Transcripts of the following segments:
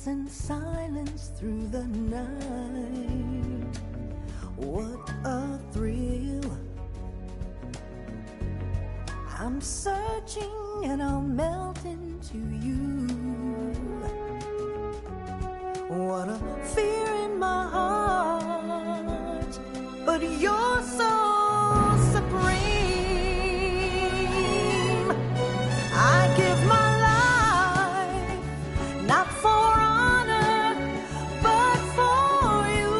and silence through the night. What a thrill. I'm searching and I'll melt into you. What a fear in my heart, but you're so supreme. I give my life, not for honor, but for you.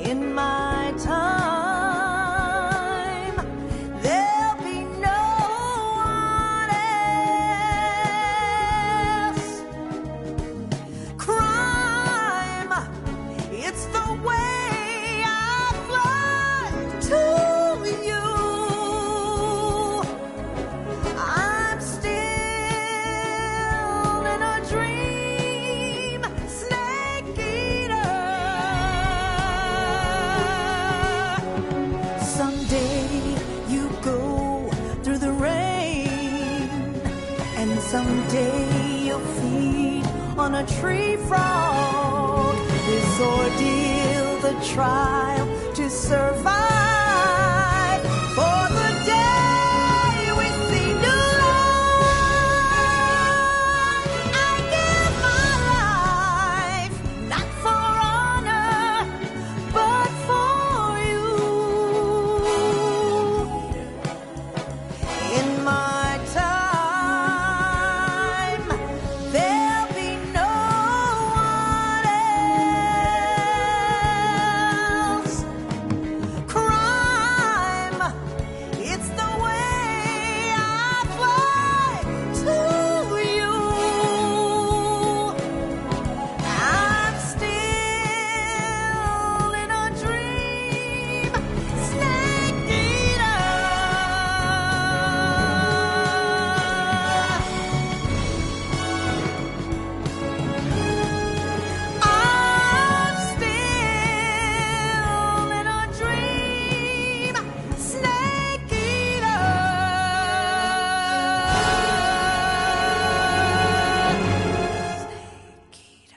In my time, there'll be no one else. Crime, it's the way I fly to you. I'm still in a dream, snake eater. Someday you go through the rain, and someday you'll feed on a tree frog. This ordeal, the trial to survive, for the day we see new life. I give my life, not for honor, but for you. In my time, there'll be no one else. Crime, it's the way I fly to you. I'm still in a dream, snake eater. I'm still in a dream, snake eater. Snake eater.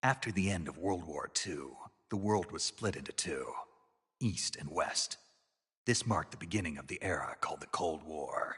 After the end of World War II, the world was split into two, East and West. This marked the beginning of the era called the Cold War.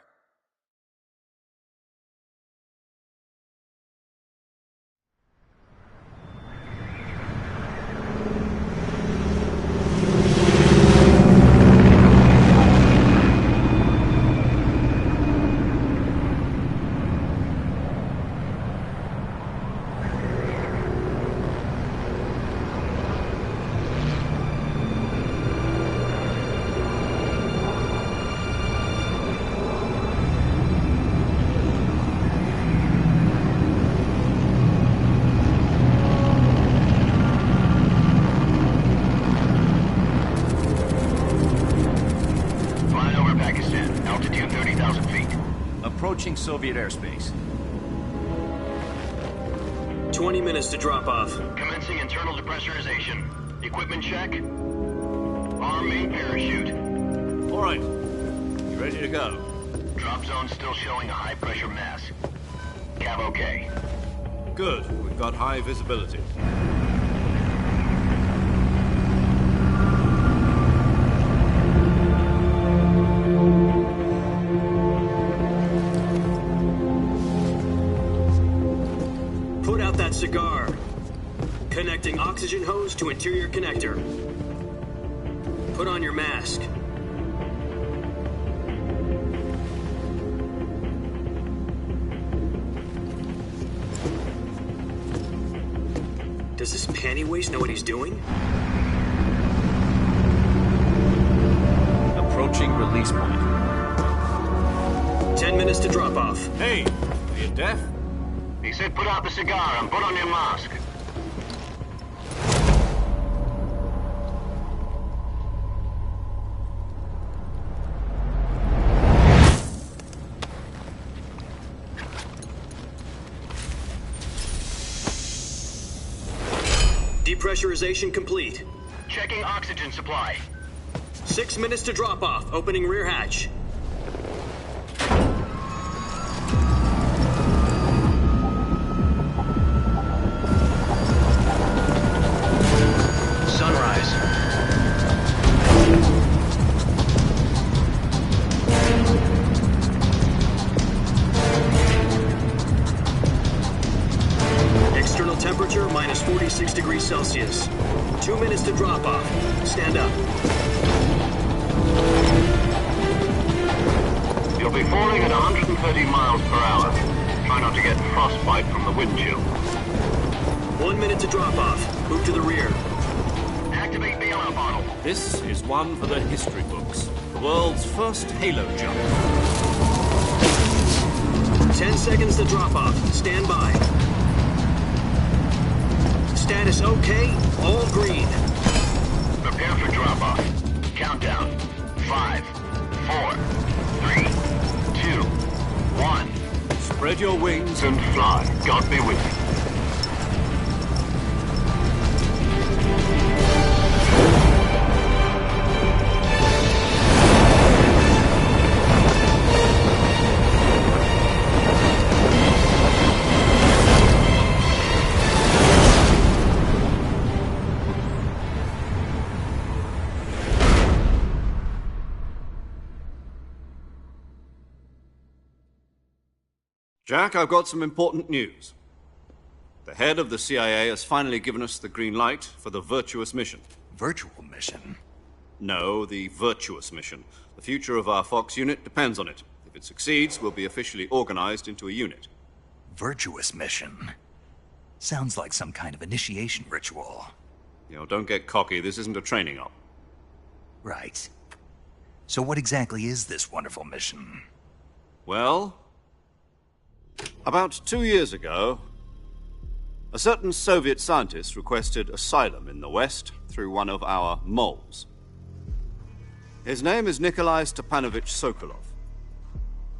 Flying over Pakistan, altitude 30,000 feet. Approaching Soviet airspace. 20 minutes to drop off. Commencing internal depressurization. Equipment check. Arm main parachute. All right. You ready to go? Drop zone still showing a high pressure mass. Cav okay. Good. We've got high visibility. Put out that cigar. Connecting oxygen hose to interior connector. Put on your mask. Does this panty waste know what he's doing? Approaching release point. 10 minutes to drop off. Hey, are you deaf? He said put out the cigar and put on your mask. Depressurization complete. Checking oxygen supply. 6 minutes to drop off. Opening rear hatch. Sunrise. External temperature minus 46 degrees Celsius. 2 minutes to drop off. Stand up. You'll be falling at 130 miles per hour. Try not to get frostbite from the wind chill. 1 minute to drop off. Move to the rear. Activate the air bottle. This is one for the history books. The world's first halo jump. 10 seconds to drop off. Stand by. Status okay. All green. Prepare for drop-off. Countdown. 5, 4, 3, 2, 1. Spread your wings And fly. God be with you. Jack, I've got some important news. The head of the CIA has finally given us the green light for the Virtuous mission. Virtual mission? No, the Virtuous mission. The future of our Fox unit depends on it. If it succeeds, we'll be officially organized into a unit. Virtuous mission? Sounds like some kind of initiation ritual. You know, don't get cocky. This isn't a training op. Right. So what exactly is this wonderful mission? Well, about 2 years ago, a certain Soviet scientist requested asylum in the West through one of our moles. His name is Nikolai Stepanovich Sokolov.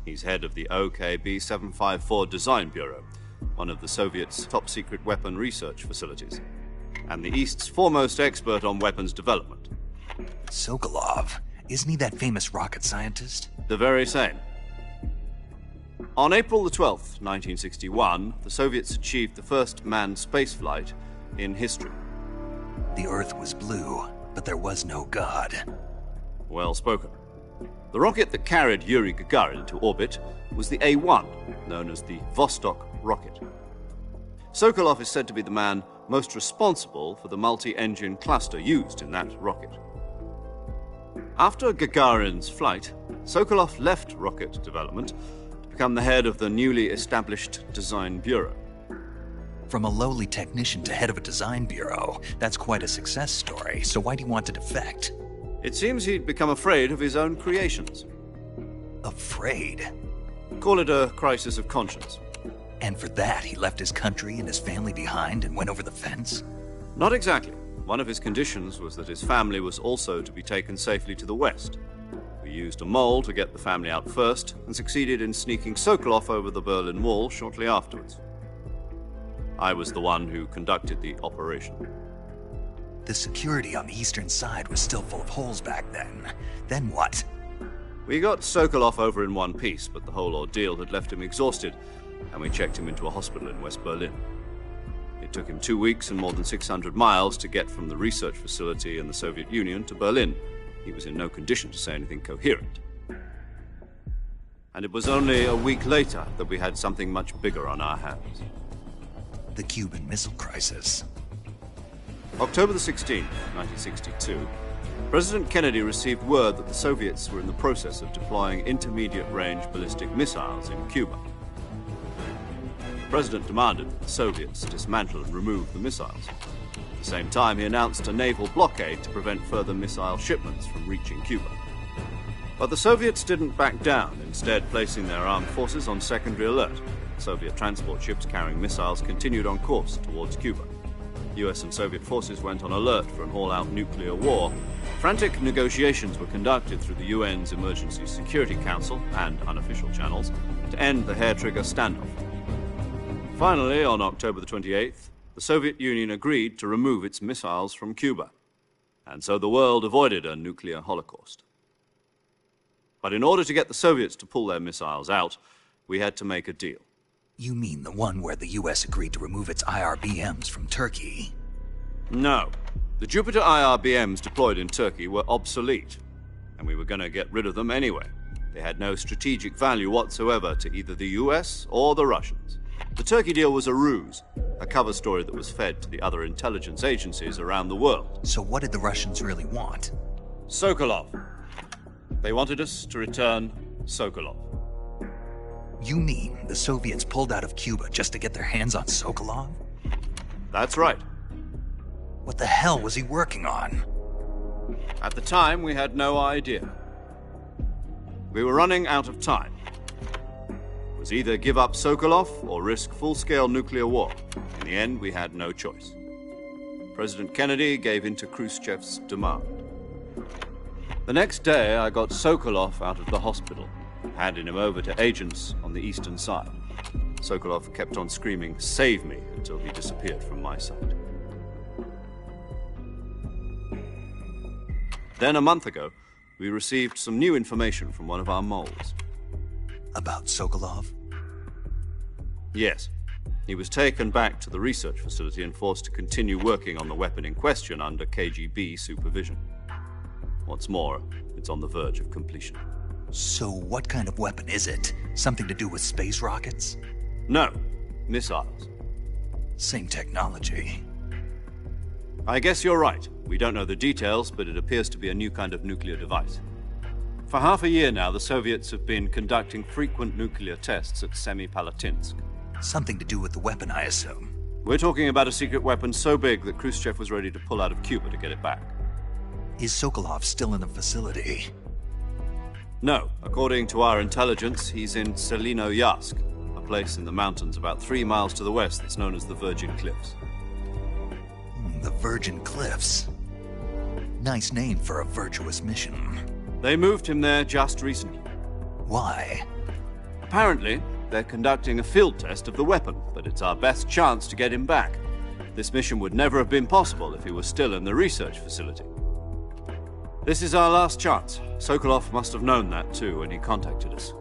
He's head of the OKB-754 Design Bureau, one of the Soviets' top-secret weapon research facilities, and the East's foremost expert on weapons development. Sokolov? Isn't he that famous rocket scientist? The very same. On April the 12th, 1961, the Soviets achieved the first manned spaceflight in history. The Earth was blue, but there was no God. Well spoken. The rocket that carried Yuri Gagarin to orbit was the A-1, known as the Vostok rocket. Sokolov is said to be the man most responsible for the multi-engine cluster used in that rocket. After Gagarin's flight, Sokolov left rocket development to become the head of the newly established Design Bureau. From a lowly technician to head of a design bureau, that's quite a success story, so why do you want to defect? It seems he'd become afraid of his own creations. Afraid? Call it a crisis of conscience. And for that, he left his country and his family behind and went over the fence? Not exactly. One of his conditions was that his family was also to be taken safely to the West. We used a mole to get the family out first and succeeded in sneaking Sokolov over the Berlin Wall shortly afterwards. I was the one who conducted the operation. The security on the eastern side was still full of holes back then. Then what? We got Sokolov over in one piece, but the whole ordeal had left him exhausted, and we checked him into a hospital in West Berlin. It took him 2 weeks and more than 600 miles to get from the research facility in the Soviet Union to Berlin. He was in no condition to say anything coherent. And it was only a week later that we had something much bigger on our hands. The Cuban Missile Crisis. October the 16th, 1962, President Kennedy received word that the Soviets were in the process of deploying intermediate-range ballistic missiles in Cuba. President demanded that the Soviets dismantle and remove the missiles. At the same time, he announced a naval blockade to prevent further missile shipments from reaching Cuba. But the Soviets didn't back down, instead placing their armed forces on secondary alert. Soviet transport ships carrying missiles continued on course towards Cuba. US and Soviet forces went on alert for an all-out nuclear war. Frantic negotiations were conducted through the UN's Emergency Security Council and unofficial channels to end the hair-trigger standoff. Finally, on October the 28th, the Soviet Union agreed to remove its missiles from Cuba, and so the world avoided a nuclear holocaust. But in order to get the Soviets to pull their missiles out, we had to make a deal. You mean the one where the US agreed to remove its IRBMs from Turkey? No. The Jupiter IRBMs deployed in Turkey were obsolete, and we were going to get rid of them anyway. They had no strategic value whatsoever to either the US or the Russians. The Turkey deal was a ruse, a cover story that was fed to the other intelligence agencies around the world. So what did the Russians really want? Sokolov. They wanted us to return Sokolov. You mean the Soviets pulled out of Cuba just to get their hands on Sokolov? That's right. What the hell was he working on? At the time, we had no idea. We were running out of time. It was either give up Sokolov or risk full-scale nuclear war. In the end, we had no choice. President Kennedy gave in to Khrushchev's demand. The next day, I got Sokolov out of the hospital, handing him over to agents on the eastern side. Sokolov kept on screaming, "Save me," until he disappeared from my sight. Then, a month ago, we received some new information from one of our moles. About Sokolov? Yes. He was taken back to the research facility and forced to continue working on the weapon in question under KGB supervision. What's more, it's on the verge of completion. So what kind of weapon is it? Something to do with space rockets? No, missiles. Same technology. I guess you're right. We don't know the details, but it appears to be a new kind of nuclear device. For half a year now, the Soviets have been conducting frequent nuclear tests at Semipalatinsk. Something to do with the weapon, I assume. We're talking about a secret weapon so big that Khrushchev was ready to pull out of Cuba to get it back. Is Sokolov still in the facility? No. According to our intelligence, he's in Selinoyarsk, a place in the mountains about 3 miles to the west that's known as the Virgin Cliffs. The Virgin Cliffs. Nice name for a virtuous mission. They moved him there just recently. Why? Apparently, they're conducting a field test of the weapon, but it's our best chance to get him back. This mission would never have been possible if he was still in the research facility. This is our last chance. Sokolov must have known that too when he contacted us.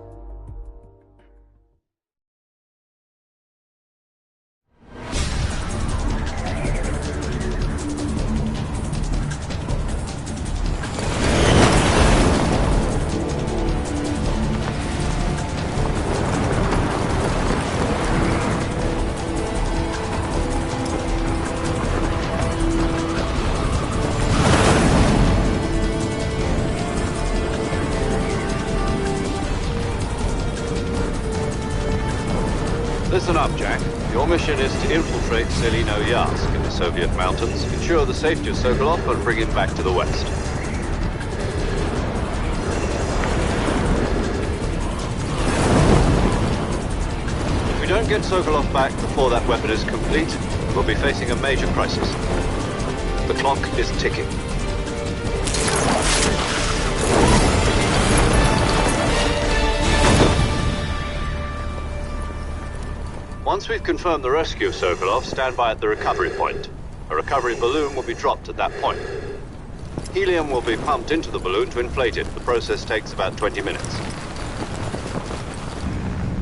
Listen up, Jack. Your mission is to infiltrate Selinoyarsk in the Soviet mountains, ensure the safety of Sokolov, and bring him back to the west. If we don't get Sokolov back before that weapon is complete, we'll be facing a major crisis. The clock is ticking. Once we've confirmed the rescue of Sokolov, stand by at the recovery point. A recovery balloon will be dropped at that point. Helium will be pumped into the balloon to inflate it. The process takes about 20 minutes.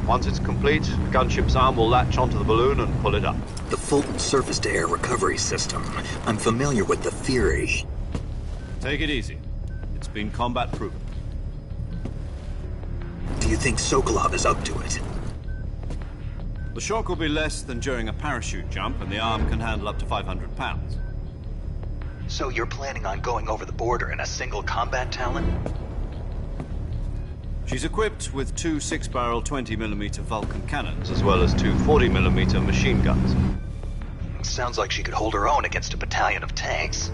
Once it's complete, the gunship's arm will latch onto the balloon and pull it up. The Fulton surface-to-air recovery system. I'm familiar with the theory. Take it easy. It's been combat-proven. Do you think Sokolov is up to it? The shock will be less than during a parachute jump, and the arm can handle up to 500 pounds. So you're planning on going over the border in a single combat Talon? She's equipped with two 6-barrel 20mm Vulcan cannons, as well as two 40mm machine guns. Sounds like she could hold her own against a battalion of tanks.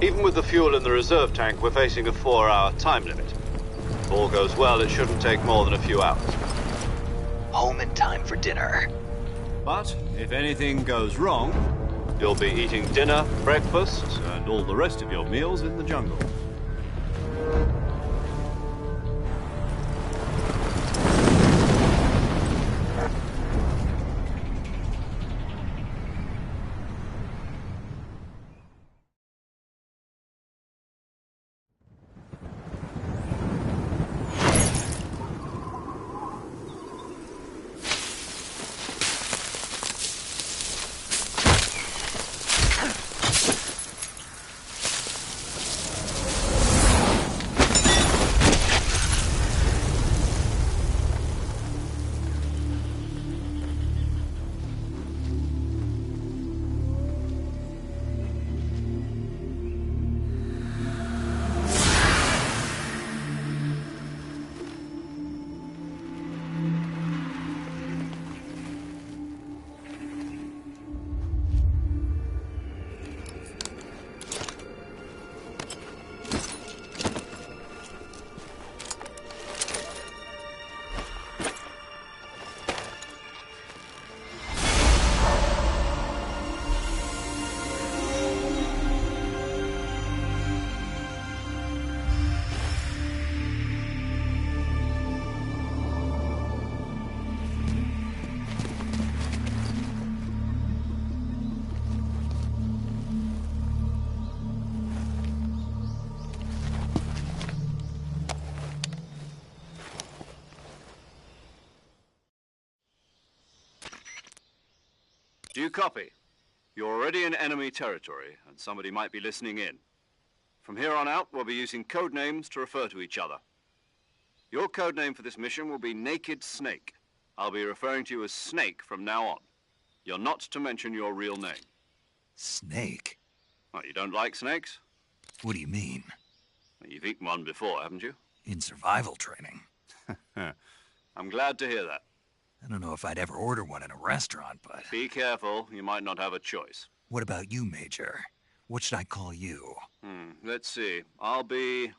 Even with the fuel in the reserve tank, we're facing a 4-hour time limit. If all goes well, it shouldn't take more than a few hours. Home in time for dinner. But if anything goes wrong, you'll be eating dinner, breakfast, and all the rest of your meals in the jungle. Do you copy? You're already in enemy territory, and somebody might be listening in. From here on out, we'll be using code names to refer to each other. Your code name for this mission will be Naked Snake. I'll be referring to you as Snake from now on. You're not to mention your real name. Snake? What, you don't like snakes? What do you mean? Well, you've eaten one before, haven't you? In survival training. I'm glad to hear that. I don't know if I'd ever order one in a restaurant, but... Be careful, you might not have a choice. What about you, Major? What should I call you? Let's see. I'll be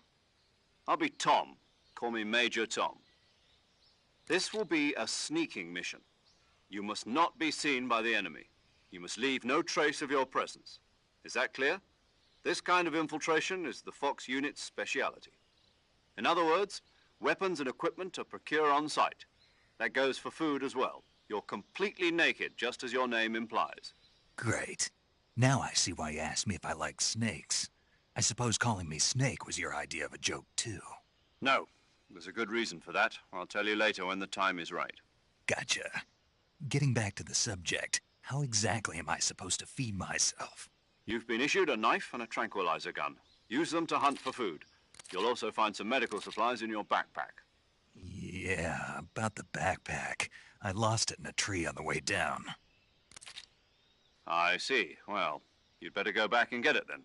Tom. Call me Major Tom. This will be a sneaking mission. You must not be seen by the enemy. You must leave no trace of your presence. Is that clear? This kind of infiltration is the Fox unit's speciality. In other words, weapons and equipment are procured on site. That goes for food as well. You're completely naked, just as your name implies. Great. Now I see why you asked me if I like snakes. I suppose calling me Snake was your idea of a joke, too. No. There's a good reason for that. I'll tell you later when the time is right. Gotcha. Getting back to the subject, how exactly am I supposed to feed myself? You've been issued a knife and a tranquilizer gun. Use them to hunt for food. You'll also find some medical supplies in your backpack. Yeah, about the backpack. I lost it in a tree on the way down. I see. Well, you'd better go back and get it then.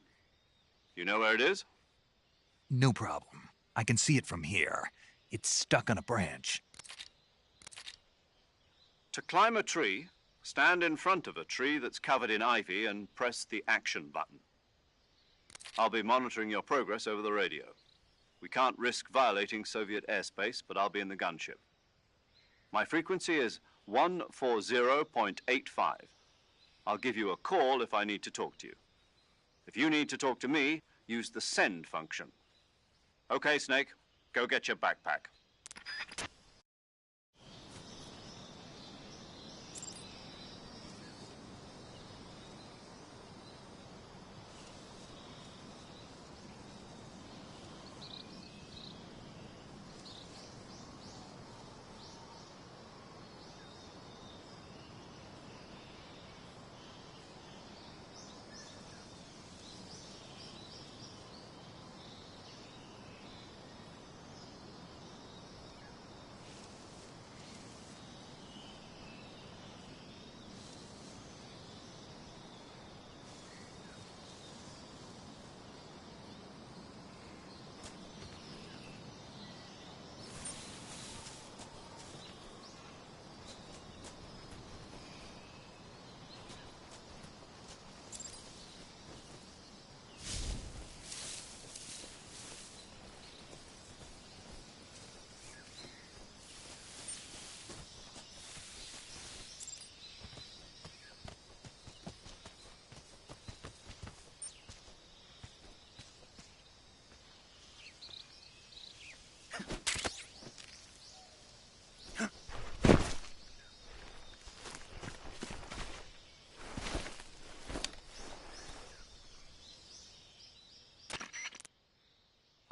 You know where it is? No problem. I can see it from here. It's stuck on a branch. To climb a tree, stand in front of a tree that's covered in ivy and press the action button. I'll be monitoring your progress over the radio. We can't risk violating Soviet airspace, but I'll be in the gunship. My frequency is 140.85. I'll give you a call if I need to talk to you. If you need to talk to me, use the send function. Okay, Snake, go get your backpack.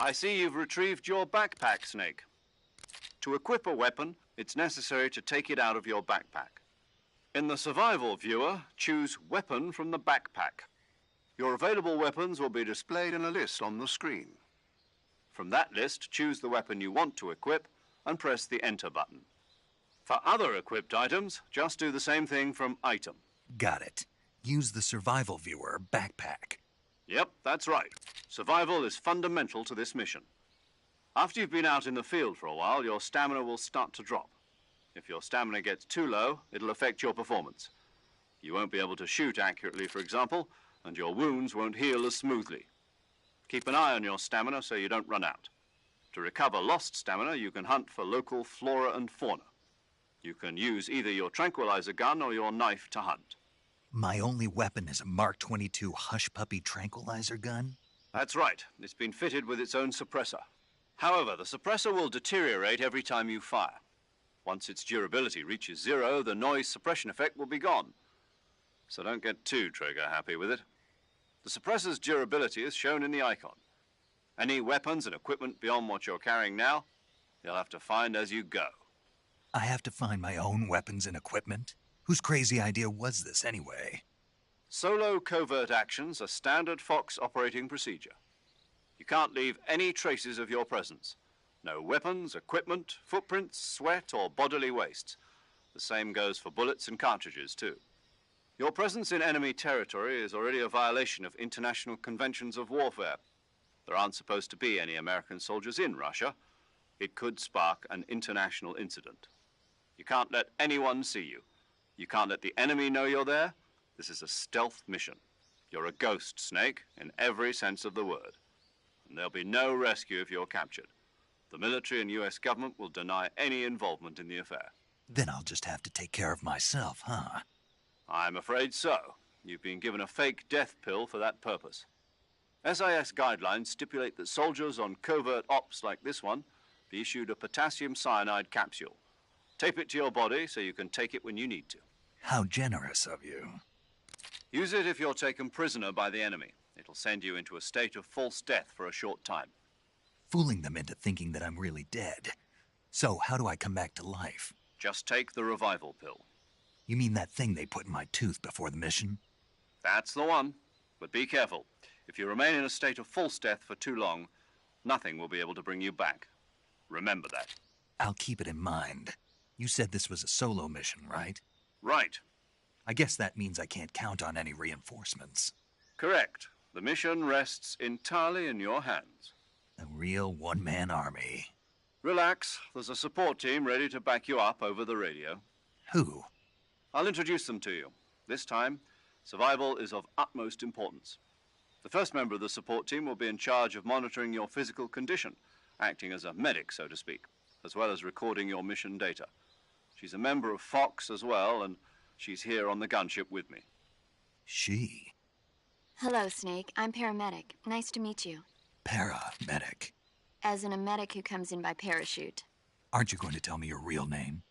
I see you've retrieved your backpack, Snake. To equip a weapon, it's necessary to take it out of your backpack. In the survival viewer, choose Weapon from the backpack. Your available weapons will be displayed in a list on the screen. From that list, choose the weapon you want to equip and press the Enter button. For other equipped items, just do the same thing from Item. Got it. Use the survival viewer backpack. Yep, that's right. Survival is fundamental to this mission. After you've been out in the field for a while, your stamina will start to drop. If your stamina gets too low, it'll affect your performance. You won't be able to shoot accurately, for example, and your wounds won't heal as smoothly. Keep an eye on your stamina so you don't run out. To recover lost stamina, you can hunt for local flora and fauna. You can use either your tranquilizer gun or your knife to hunt. My only weapon is a Mark 22 Hush Puppy tranquilizer gun? That's right. It's been fitted with its own suppressor. However, the suppressor will deteriorate every time you fire. Once its durability reaches 0, the noise suppression effect will be gone. So don't get too trigger-happy with it. The suppressor's durability is shown in the icon. Any weapons and equipment beyond what you're carrying now, you'll have to find as you go. I have to find my own weapons and equipment? Whose crazy idea was this, anyway? Solo covert actions are standard Fox operating procedure. You can't leave any traces of your presence. No weapons, equipment, footprints, sweat, or bodily waste. The same goes for bullets and cartridges, too. Your presence in enemy territory is already a violation of international conventions of warfare. There aren't supposed to be any American soldiers in Russia. It could spark an international incident. You can't let anyone see you. You can't let the enemy know you're there. This is a stealth mission. You're a ghost, Snake, in every sense of the word. And there'll be no rescue if you're captured. The military and U.S. government will deny any involvement in the affair. Then I'll just have to take care of myself, huh? I'm afraid so. You've been given a fake death pill for that purpose. SIS guidelines stipulate that soldiers on covert ops like this one be issued a potassium cyanide capsule. Tape it to your body so you can take it when you need to. How generous of you. Use it if you're taken prisoner by the enemy. It'll send you into a state of false death for a short time. Fooling them into thinking that I'm really dead. So how do I come back to life? Just take the revival pill. You mean that thing they put in my tooth before the mission? That's the one. But be careful. If you remain in a state of false death for too long, nothing will be able to bring you back. Remember that. I'll keep it in mind. You said this was a solo mission, right? Right. I guess that means I can't count on any reinforcements. Correct. The mission rests entirely in your hands. A real one-man army. Relax. There's a support team ready to back you up over the radio. Who? I'll introduce them to you. This time, survival is of utmost importance. The first member of the support team will be in charge of monitoring your physical condition, acting as a medic, so to speak, as well as recording your mission data. She's a member of Fox as well, and she's here on the gunship with me. She? Hello, Snake. I'm paramedic. Nice to meet you. Paramedic. As in a medic who comes in by parachute. Aren't you going to tell me your real name?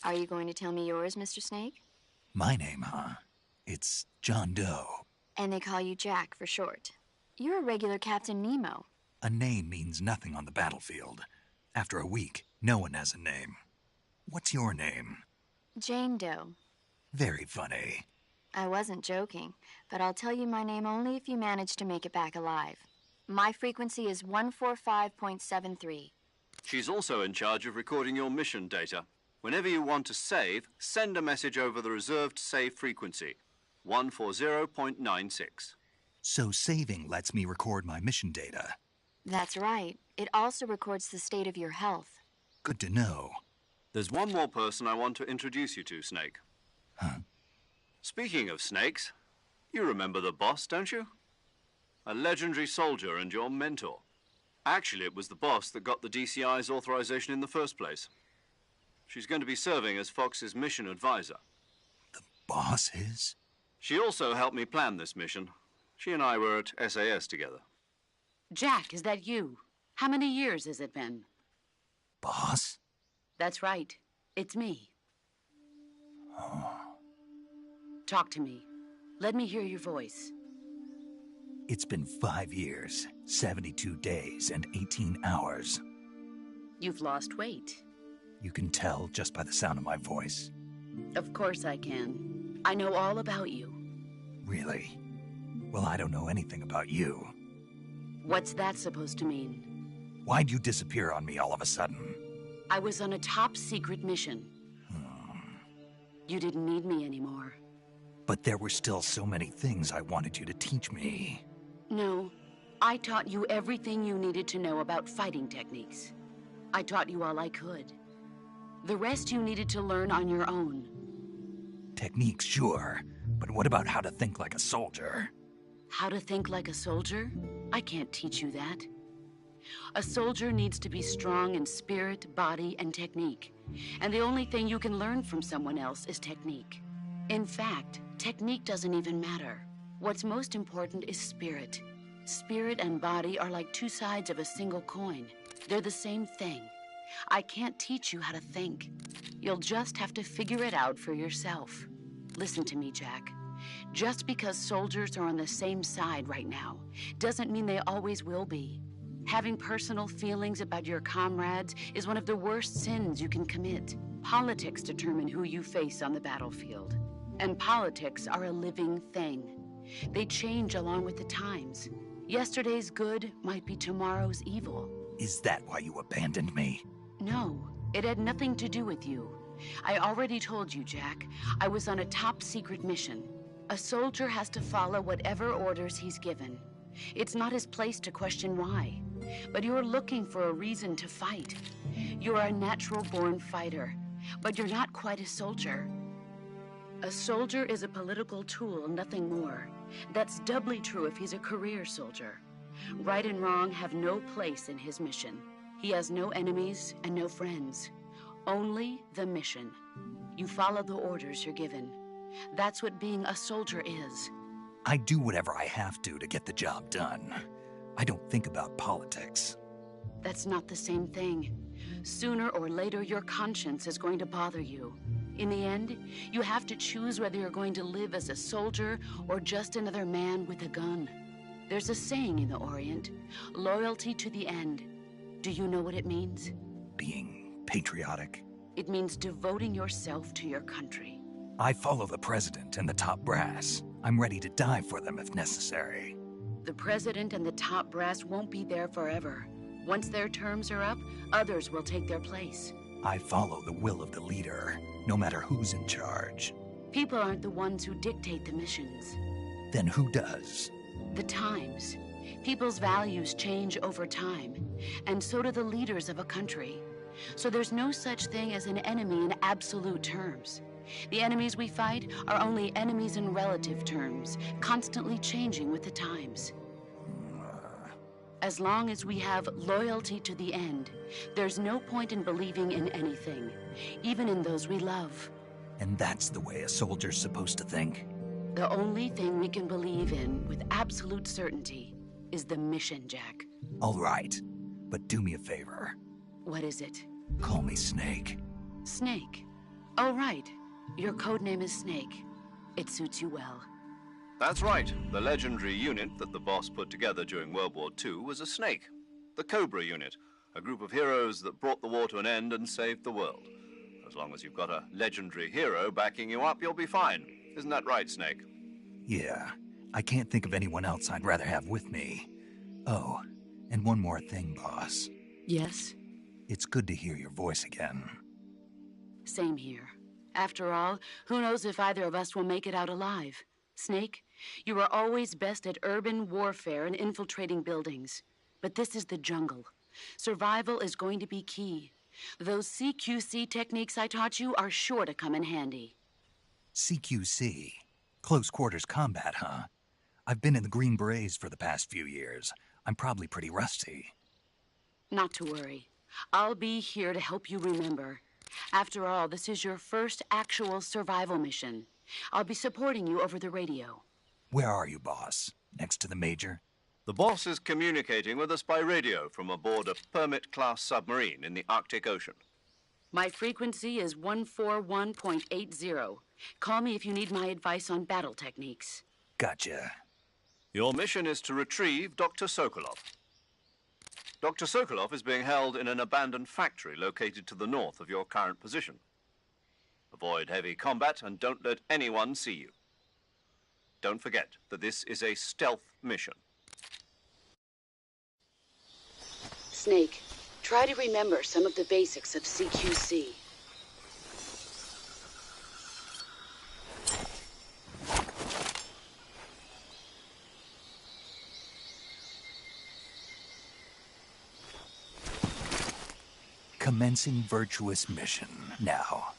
Are you going to tell me yours, Mr. Snake? My name, huh? It's John Doe. And they call you Jack for short. You're a regular Captain Nemo. A name means nothing on the battlefield. After a week, no one has a name. What's your name? Jane Doe. Very funny. I wasn't joking, but I'll tell you my name only if you manage to make it back alive. My frequency is 145.73. She's also in charge of recording your mission data. Whenever you want to save, send a message over the reserved save frequency, 140.96. So saving lets me record my mission data. That's right. It also records the state of your health. Good to know. There's one more person I want to introduce you to, Snake. Huh? Speaking of snakes, you remember the boss, don't you? A legendary soldier and your mentor. Actually, it was the boss that got the DCI's authorization in the first place. She's going to be serving as Fox's mission advisor. The boss is? She also helped me plan this mission. She and I were at SAS together. Jack, is that you? How many years has it been? Boss? That's right. It's me. Oh. Talk to me. Let me hear your voice. It's been 5 years, 72 days, and 18 hours. You've lost weight. You can tell just by the sound of my voice. Of course I can. I know all about you. Really? Well, I don't know anything about you. What's that supposed to mean? Why'd you disappear on me all of a sudden? I was on a top-secret mission. You didn't need me anymore. But there were still so many things I wanted you to teach me. No, I taught you everything you needed to know about fighting techniques. I taught you all I could. The rest you needed to learn on your own. Techniques, sure. But what about how to think like a soldier? How to think like a soldier? I can't teach you that. A soldier needs to be strong in spirit, body, and technique. And the only thing you can learn from someone else is technique. In fact, technique doesn't even matter. What's most important is spirit. Spirit and body are like two sides of a single coin. They're the same thing. I can't teach you how to think. You'll just have to figure it out for yourself. Listen to me, Jack. Just because soldiers are on the same side right now doesn't mean they always will be. Having personal feelings about your comrades is one of the worst sins you can commit. Politics determine who you face on the battlefield. And politics are a living thing. They change along with the times. Yesterday's good might be tomorrow's evil. Is that why you abandoned me? No, it had nothing to do with you. I already told you, Jack. I was on a top-secret mission. A soldier has to follow whatever orders he's given. It's not his place to question why. But you're looking for a reason to fight. You're a natural-born fighter, but you're not quite a soldier. A soldier is a political tool, nothing more. That's doubly true if he's a career soldier. Right and wrong have no place in his mission. He has no enemies and no friends. Only the mission. You follow the orders you're given. That's what being a soldier is. I do whatever I have to get the job done. I don't think about politics. That's not the same thing. Sooner or later, your conscience is going to bother you. In the end, you have to choose whether you're going to live as a soldier or just another man with a gun. There's a saying in the Orient, loyalty to the end. Do you know what it means? Being patriotic. It means devoting yourself to your country. I follow the president and the top brass. I'm ready to die for them if necessary. The president and the top brass won't be there forever. Once their terms are up, others will take their place. I follow the will of the leader, no matter who's in charge. People aren't the ones who dictate the missions. Then who does? The times. People's values change over time, and so do the leaders of a country. So there's no such thing as an enemy in absolute terms. The enemies we fight are only enemies in relative terms, constantly changing with the times. As long as we have loyalty to the end, there's no point in believing in anything, even in those we love. And that's the way a soldier's supposed to think? The only thing we can believe in with absolute certainty is the mission, Jack. All right, but do me a favor. What is it? Call me Snake. Snake. Oh, right. Your codename is Snake. It suits you well. That's right. The legendary unit that the boss put together during World War II was a snake. The Cobra unit, a group of heroes that brought the war to an end and saved the world. As long as you've got a legendary hero backing you up, you'll be fine. Isn't that right, Snake? Yeah. I can't think of anyone else I'd rather have with me. Oh, and one more thing, boss. Yes? It's good to hear your voice again. Same here. After all, who knows if either of us will make it out alive? Snake, you are always best at urban warfare and infiltrating buildings. But this is the jungle. Survival is going to be key. Those CQC techniques I taught you are sure to come in handy. CQC? Close quarters combat, huh? I've been in the Green Berets for the past few years. I'm probably pretty rusty. Not to worry. I'll be here to help you remember. After all, this is your first actual survival mission. I'll be supporting you over the radio. Where are you, boss? Next to the Major? The boss is communicating with us by radio from aboard a Permit-class submarine in the Arctic Ocean. My frequency is 141.80. Call me if you need my advice on battle techniques. Gotcha. Your mission is to retrieve Dr. Sokolov. Dr. Sokolov is being held in an abandoned factory located to the north of your current position. Avoid heavy combat and don't let anyone see you. Don't forget that this is a stealth mission. Snake, try to remember some of the basics of CQC. Commencing virtuous mission now.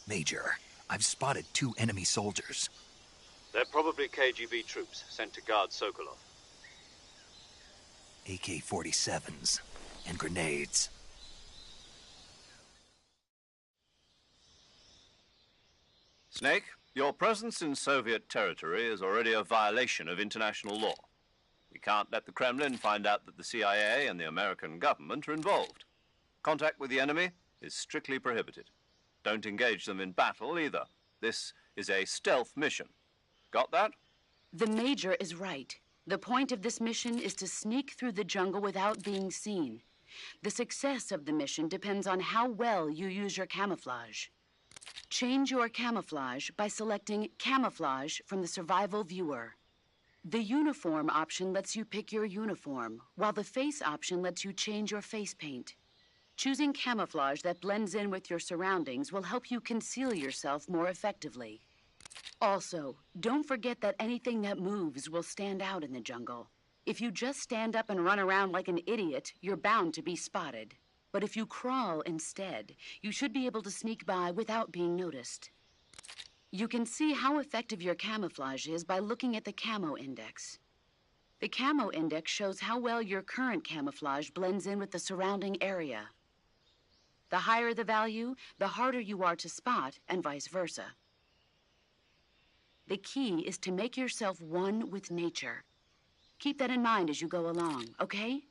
Major, I've spotted 2 enemy soldiers. They're probably KGB troops sent to guard Sokolov. AK-47s and grenades. Snake, your presence in Soviet territory is already a violation of international law. We can't let the Kremlin find out that the CIA and the American government are involved. Contact with the enemy is strictly prohibited. Don't engage them in battle either. This is a stealth mission. Got that? The Major is right. The point of this mission is to sneak through the jungle without being seen. The success of the mission depends on how well you use your camouflage. Change your camouflage by selecting Camouflage from the Survival Viewer. The Uniform option lets you pick your uniform, while the Face option lets you change your face paint. Choosing camouflage that blends in with your surroundings will help you conceal yourself more effectively. Also, don't forget that anything that moves will stand out in the jungle. If you just stand up and run around like an idiot, you're bound to be spotted. But if you crawl instead, you should be able to sneak by without being noticed. You can see how effective your camouflage is by looking at the Camo Index. The Camo Index shows how well your current camouflage blends in with the surrounding area. The higher the value, the harder you are to spot, and vice versa. The key is to make yourself one with nature. Keep that in mind as you go along, okay?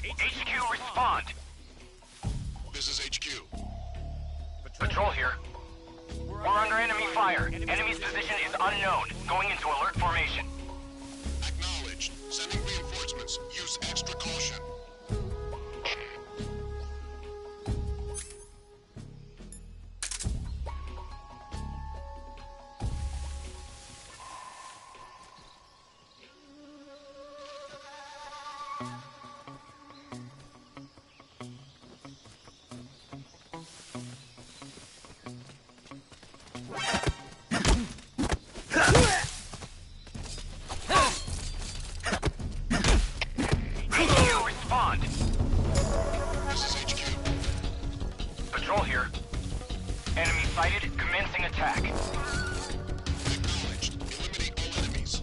HQ, respond. This is HQ. Patrol here. We're under enemy fire. Enemy's position is unknown. Going into alert formation. Acknowledged. Sending reinforcements. Use extra caution. HQ, respond. This is HQ. Patrol here. Enemy sighted. Commencing attack. Acknowledged. Eliminate all enemies.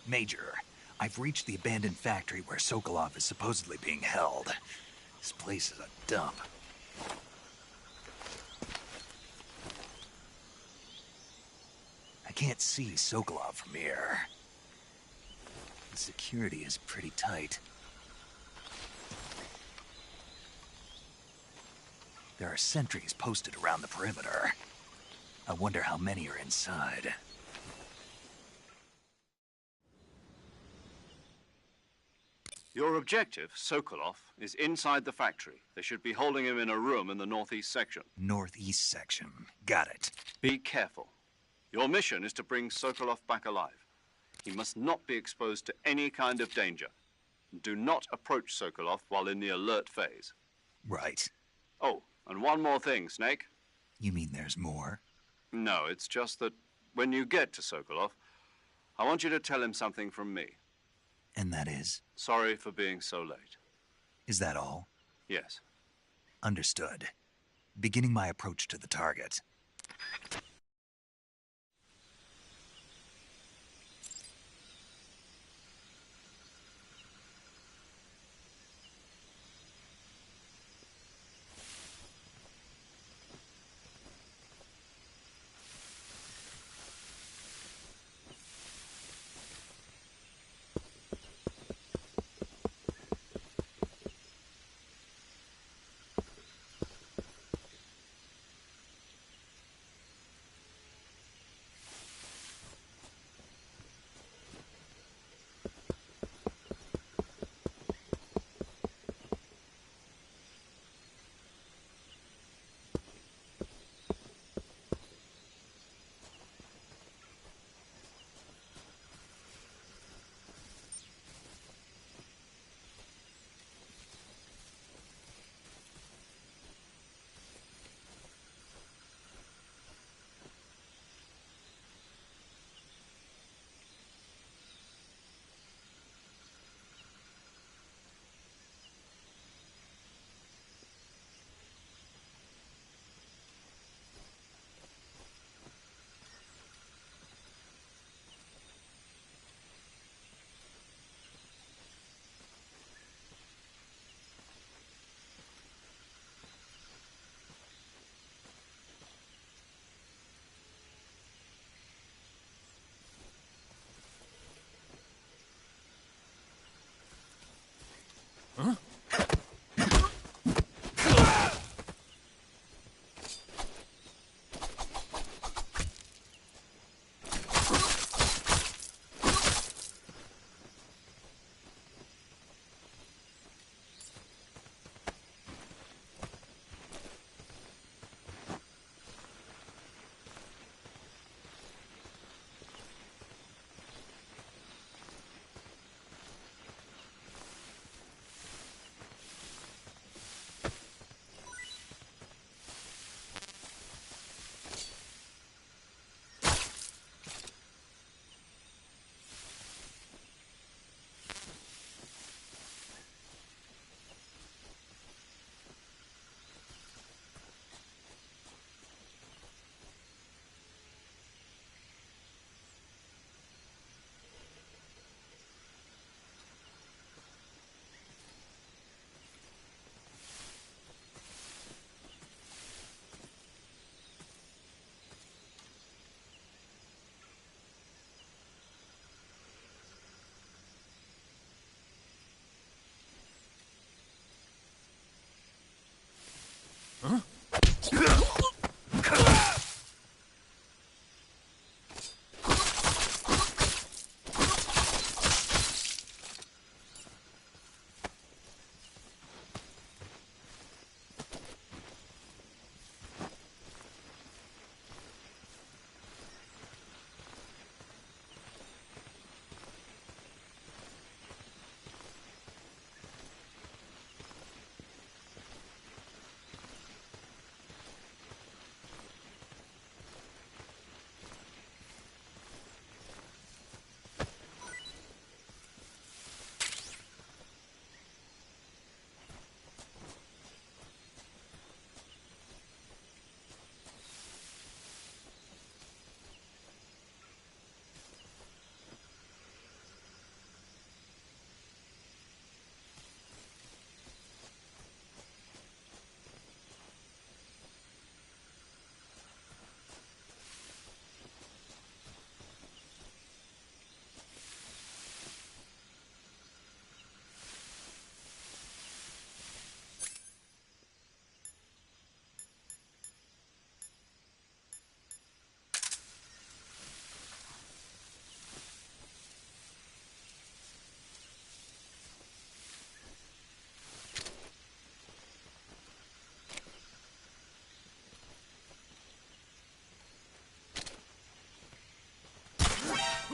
Major, I've reached the abandoned factory where Sokolov is supposedly being held. This place is a dump. I can't see Sokolov from here. The security is pretty tight. There are sentries posted around the perimeter. I wonder how many are inside. Your objective, Sokolov, is inside the factory. They should be holding him in a room in the northeast section. Northeast section. Got it. Be careful. Your mission is to bring Sokolov back alive. He must not be exposed to any kind of danger. Do not approach Sokolov while in the alert phase. Right. Oh, and one more thing, Snake. You mean there's more? No, it's just that when you get to Sokolov, I want you to tell him something from me. And that is? Sorry for being so late. Is that all? Yes. Understood. Beginning my approach to the target.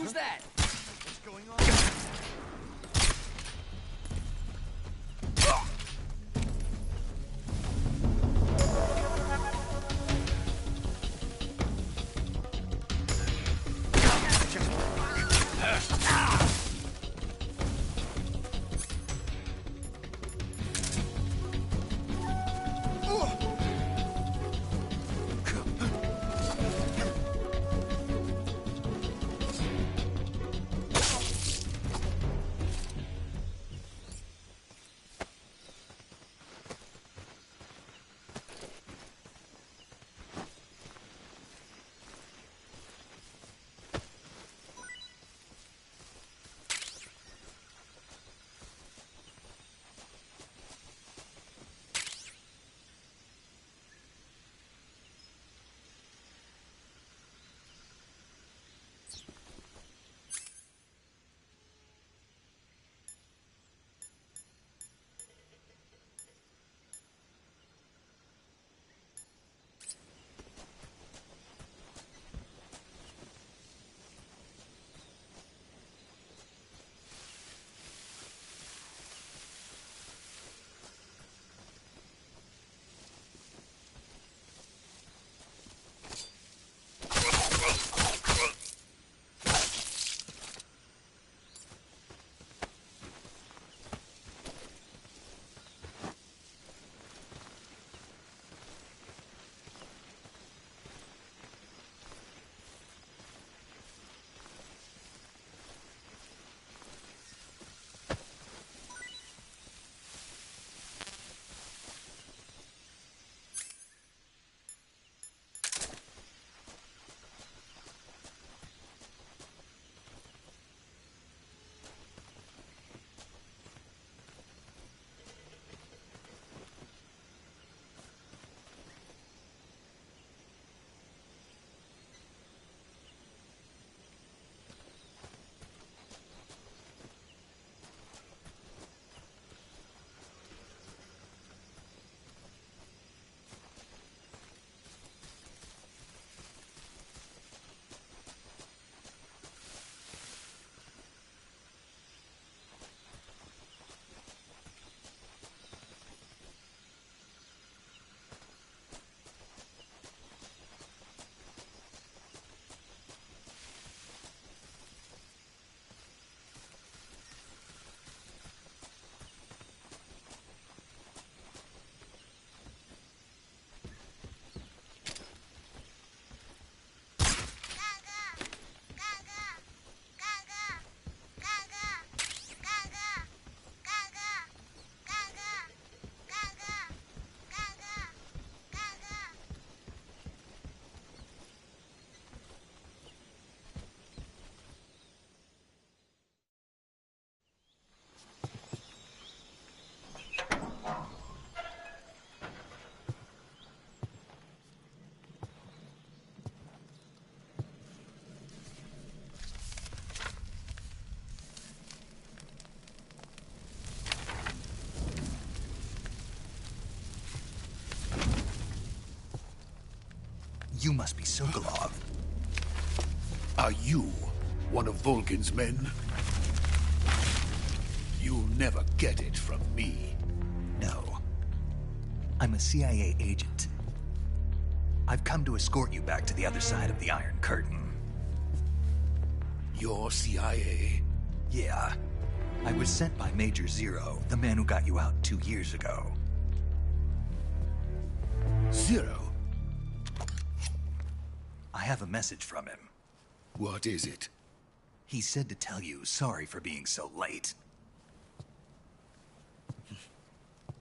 Who's that? What's going on? You must be Sokolov. Are you one of Volgin's men? You'll never get it from me. No. I'm a CIA agent. I've come to escort you back to the other side of the Iron Curtain. You're CIA? Yeah. I was sent by Major Zero, the man who got you out 2 years ago. Zero? I have a message from him. What is it? He said to tell you sorry for being so late.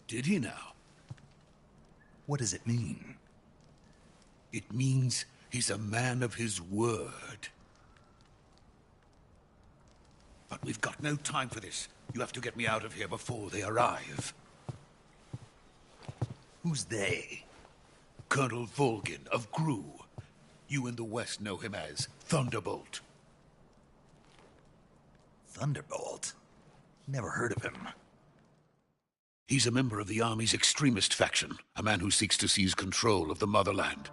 Did he now? What does it mean? It means he's a man of his word. But we've got no time for this. You have to get me out of here before they arrive. Who's they? Colonel Volgin of GRU. You in the West know him as Thunderbolt. Thunderbolt? Never heard of him. He's a member of the Army's extremist faction, a man who seeks to seize control of the motherland.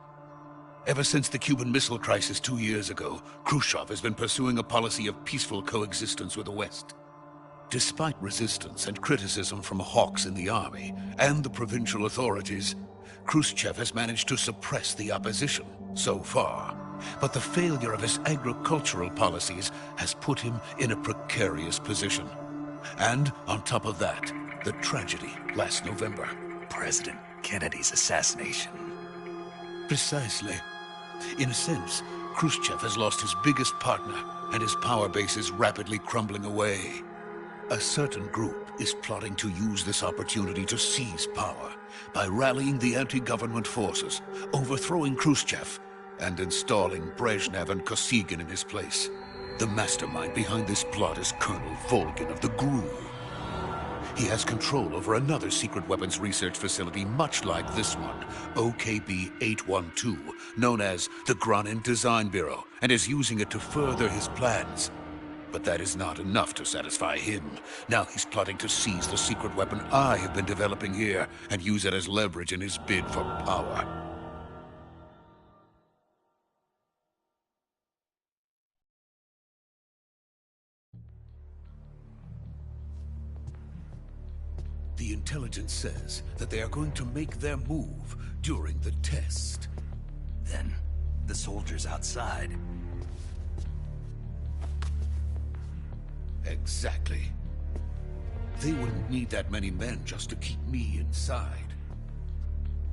Ever since the Cuban Missile Crisis 2 years ago, Khrushchev has been pursuing a policy of peaceful coexistence with the West. Despite resistance and criticism from hawks in the army and the provincial authorities, Khrushchev has managed to suppress the opposition so far. But the failure of his agricultural policies has put him in a precarious position. And on top of that, the tragedy last November. President Kennedy's assassination. Precisely. In a sense, Khrushchev has lost his biggest partner, and his power base is rapidly crumbling away. A certain group is plotting to use this opportunity to seize power by rallying the anti-government forces, overthrowing Khrushchev, and installing Brezhnev and Kosygin in his place. The mastermind behind this plot is Colonel Volgin of the GRU. He has control over another secret weapons research facility much like this one, OKB-812, known as the Granin Design Bureau, and is using it to further his plans. But that is not enough to satisfy him. Now he's plotting to seize the secret weapon I have been developing here and use it as leverage in his bid for power. The intelligence says that they are going to make their move during the test. Then, the soldiers outside. Exactly. They wouldn't need that many men just to keep me inside.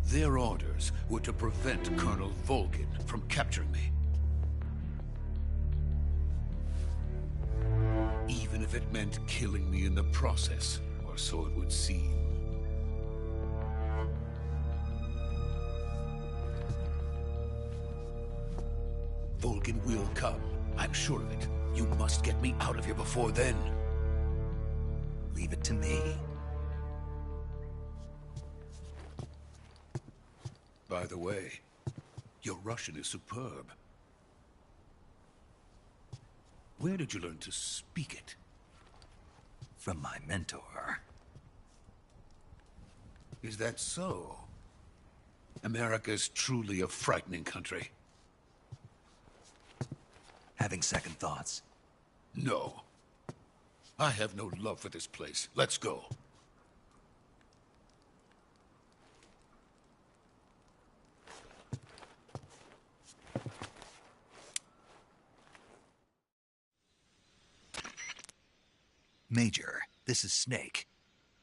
Their orders were to prevent Colonel Volgin from capturing me. Even if it meant killing me in the process, or so it would seem. Volgin will come. I'm sure of it. You must get me out of here before then. Leave it to me. By the way, your Russian is superb. Where did you learn to speak it? From my mentor. Is that so? America is truly a frightening country. Having second thoughts? No. I have no love for this place. Let's go. Major, this is Snake.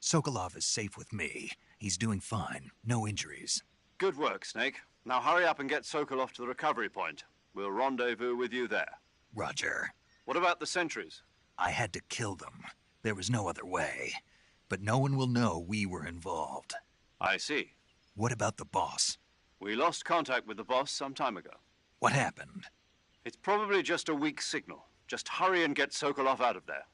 Sokolov is safe with me. He's doing fine. No injuries. Good work, Snake. Now hurry up and get Sokolov to the recovery point. We'll rendezvous with you there. Roger. What about the sentries? I had to kill them. There was no other way. But no one will know we were involved. I see. What about the boss? We lost contact with the boss some time ago. What happened? It's probably just a weak signal. Just hurry and get Sokolov out of there.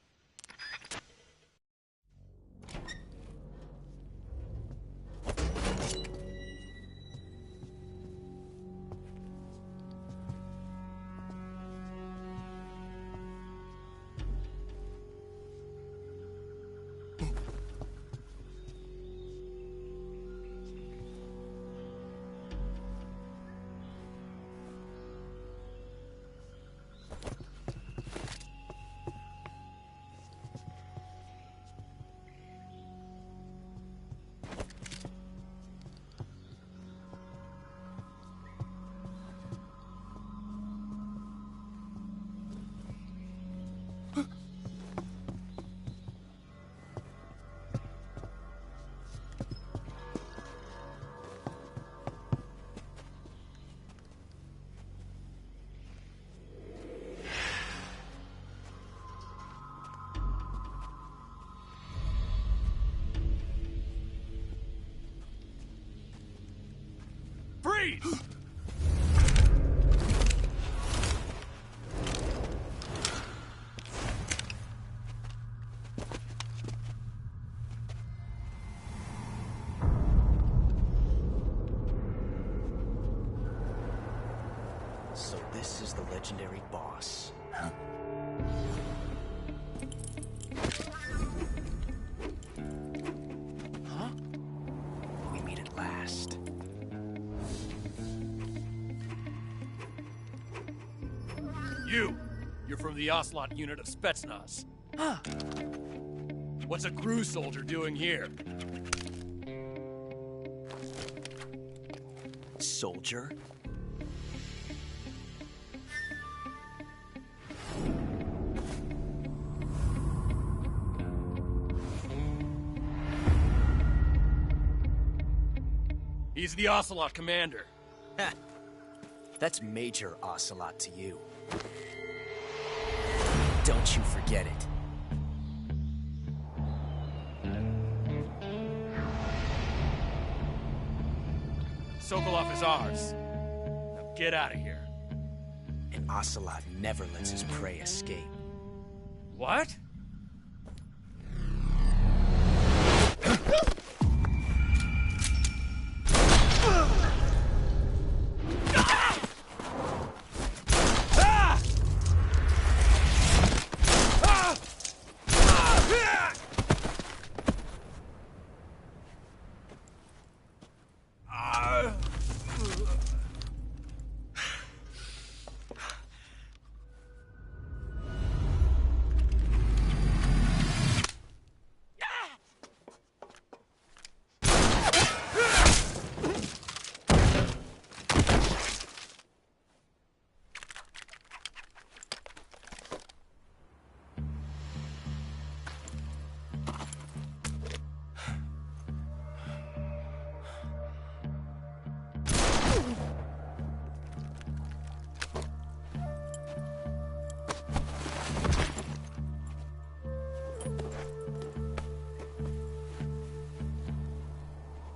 Freeze! So this is the legendary boss. Huh? Huh? We meet at last. You're from the Ocelot unit of Spetsnaz. Huh. What's a crew soldier doing here? Soldier? He's the Ocelot commander. Ha! That's Major Ocelot to you. Don't you forget it. Sokolov is ours. Now get out of here. And Ocelot never lets his prey escape. What?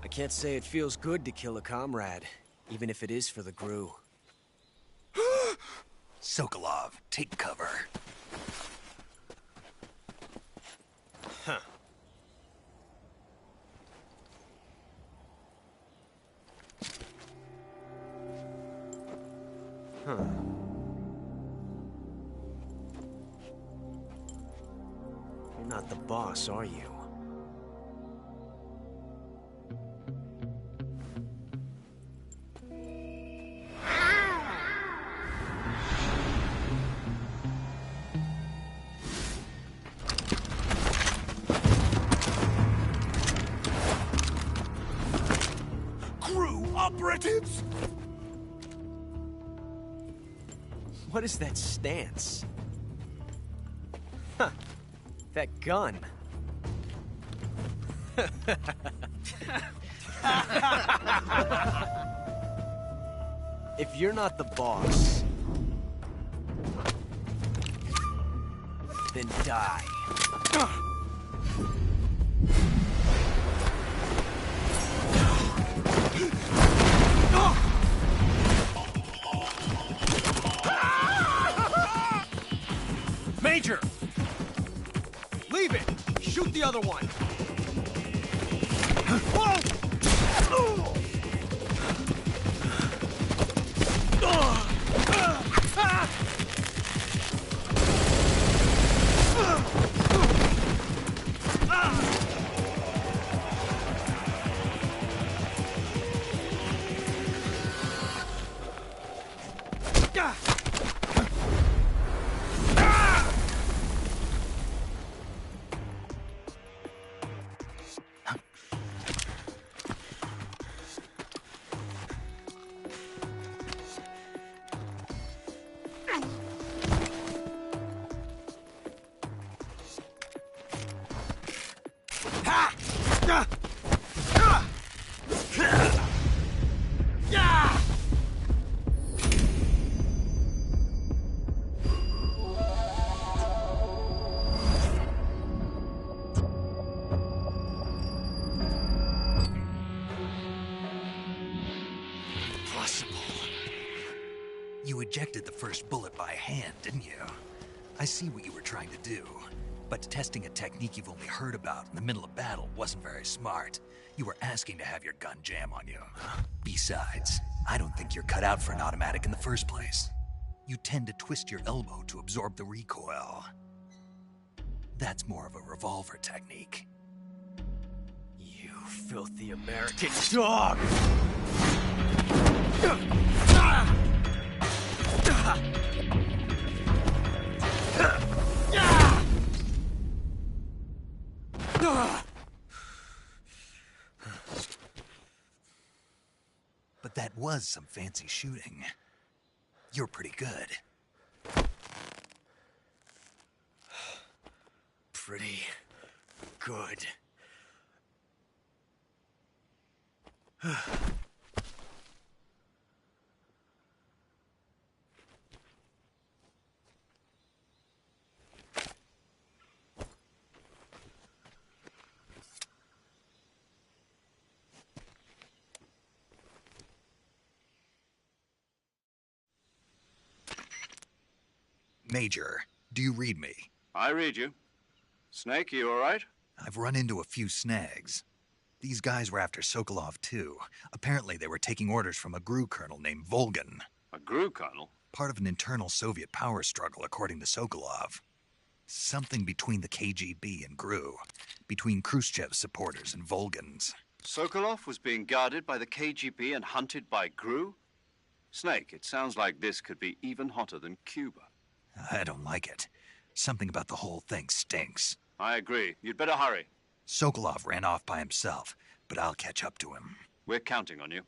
I can't say it feels good to kill a comrade, even if it is for the GRU. Sokolov, take cover. Huh. Huh. You're not the boss, are you? Operatives? What is that stance? Huh. That gun. If you're not the boss, then die. Major! Leave it! Shoot the other one! You ejected the first bullet by hand, didn't you? I see what you were trying to do. But testing a technique you've only heard about in the middle of battle wasn't very smart. You were asking to have your gun jam on you. Besides, I don't think you're cut out for an automatic in the first place. You tend to twist your elbow to absorb the recoil. That's more of a revolver technique. You filthy American dog! But that was some fancy shooting. You're pretty good. Pretty good. Major, do you read me? I read you. Snake, you all right? I've run into a few snags. These guys were after Sokolov, too. Apparently, they were taking orders from a GRU colonel named Volgin. A GRU colonel? Part of an internal Soviet power struggle, according to Sokolov. Something between the KGB and GRU. Between Khrushchev's supporters and Volgin's. Sokolov was being guarded by the KGB and hunted by GRU? Snake, it sounds like this could be even hotter than Cuba. I don't like it. Something about the whole thing stinks. I agree. You'd better hurry. Sokolov ran off by himself, but I'll catch up to him. We're counting on you.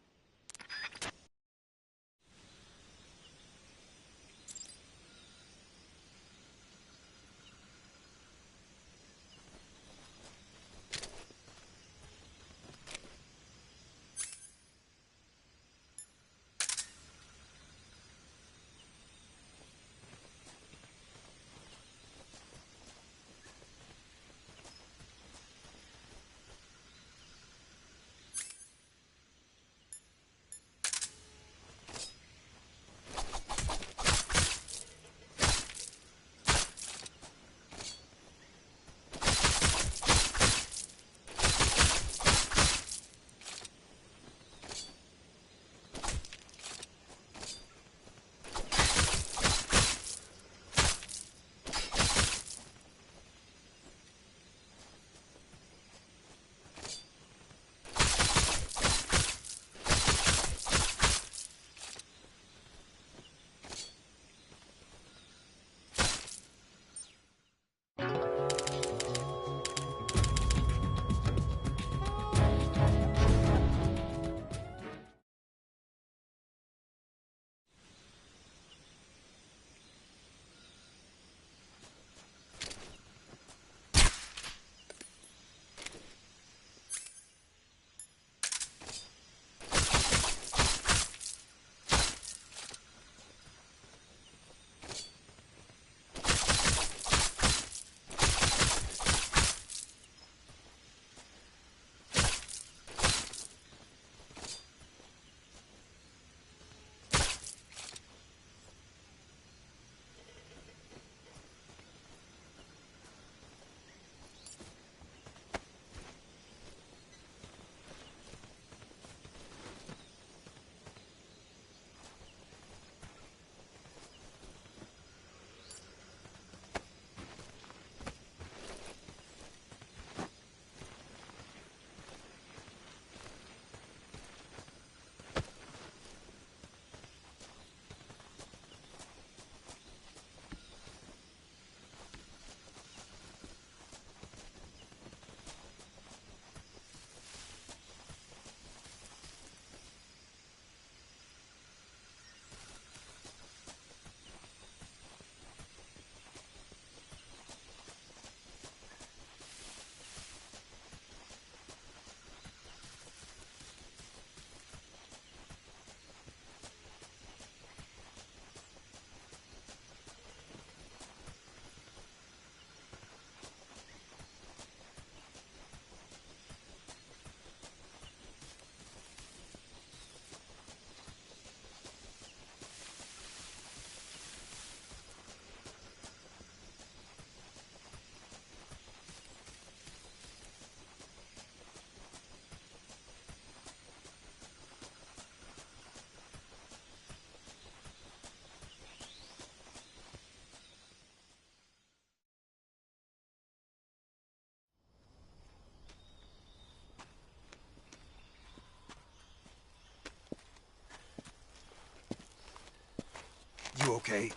You okay?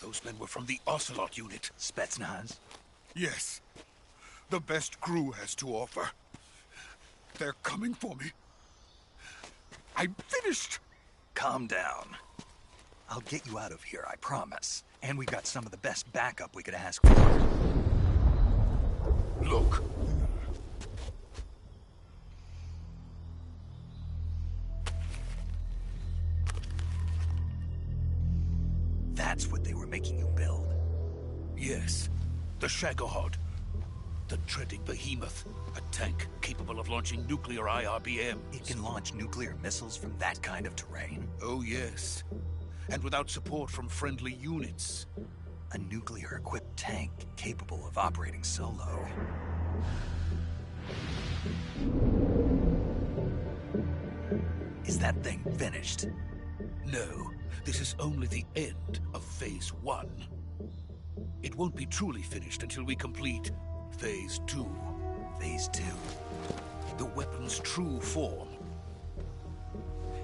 Those men were from the Ocelot unit. Spetsnaz? Yes. The best crew has to offer. They're coming for me. I'm finished. Calm down. I'll get you out of here, I promise. And we got some of the best backup we could ask for. Look. That's what they were making you build? Yes. The Shagohod. The treading behemoth. A tank capable of launching nuclear IRBMs. It can launch nuclear missiles from that kind of terrain? Oh, yes. And without support from friendly units. A nuclear-equipped tank capable of operating solo. Is that thing finished? No. This is only the end of Phase 1. It won't be truly finished until we complete Phase 2. Phase 2? The weapon's true form.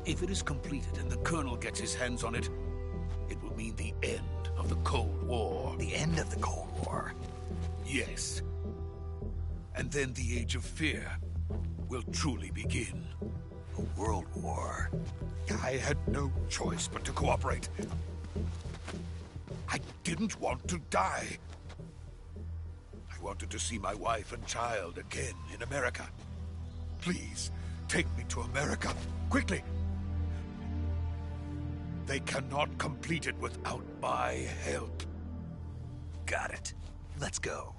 If it is completed and the Colonel gets his hands on it, it will mean the end of the Cold War. The end of the Cold War? Yes. And then the Age of Fear will truly begin. A world war? I had no choice but to cooperate. I didn't want to die. I wanted to see my wife and child again in America. Please, take me to America, quickly. They cannot complete it without my help. Got it. Let's go.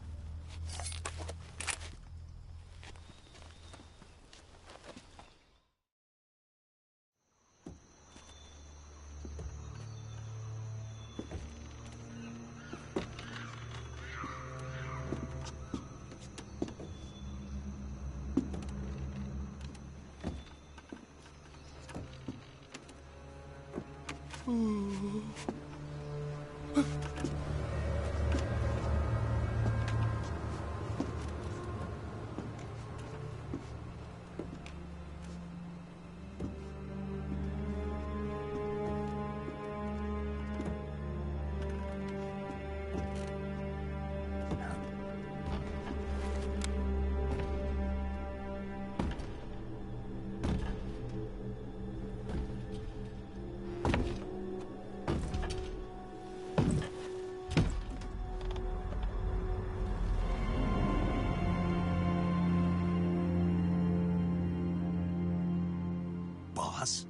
Boss?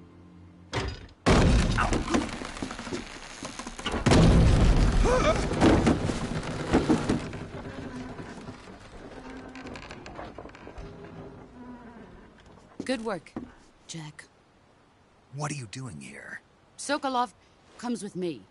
Good work, Jack. What are you doing here? Sokolov comes with me.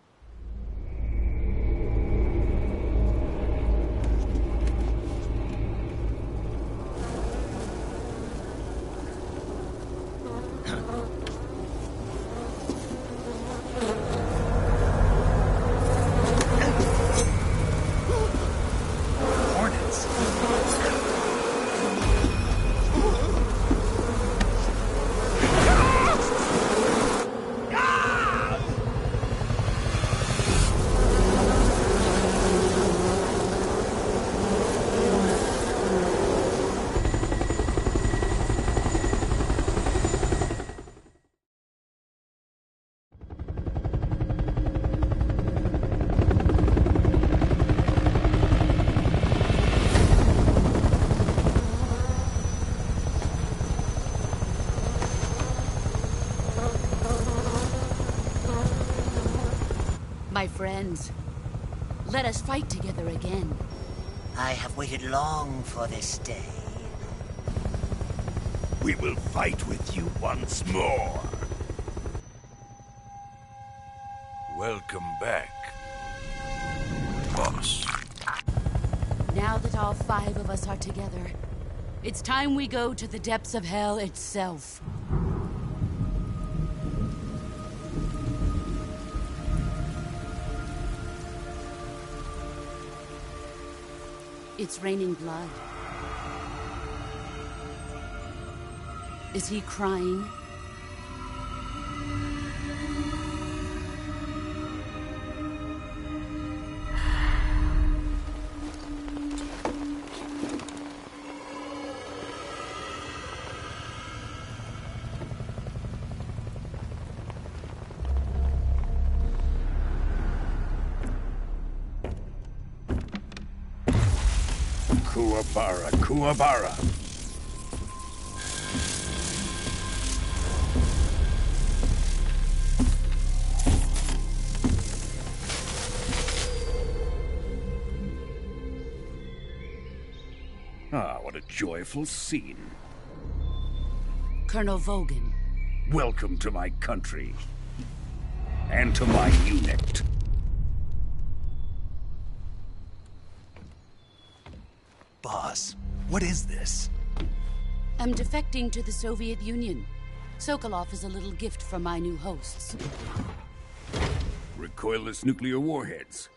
My friends, let us fight together again. I have waited long for this day. We will fight with you once more. Welcome back, boss. Now that all 5 of us are together, it's time we go to the depths of hell itself. It's raining blood. Is he crying? Kuwabara, Kuwabara. Ah, what a joyful scene. Colonel Vogan. Welcome to my country. And to my unit. Boss, what is this? I'm defecting to the Soviet Union. Sokolov is a little gift from my new hosts. Recoilless nuclear warheads.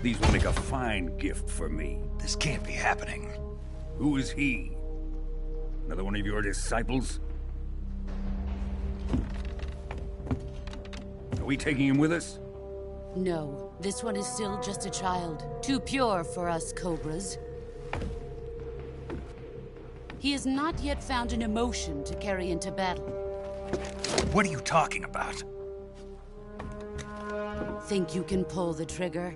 These will make a fine gift for me. This can't be happening. Who is he? Another one of your disciples? Are we taking him with us? No, this one is still just a child. Too pure for us Cobras. He has not yet found an emotion to carry into battle. What are you talking about? Think you can pull the trigger?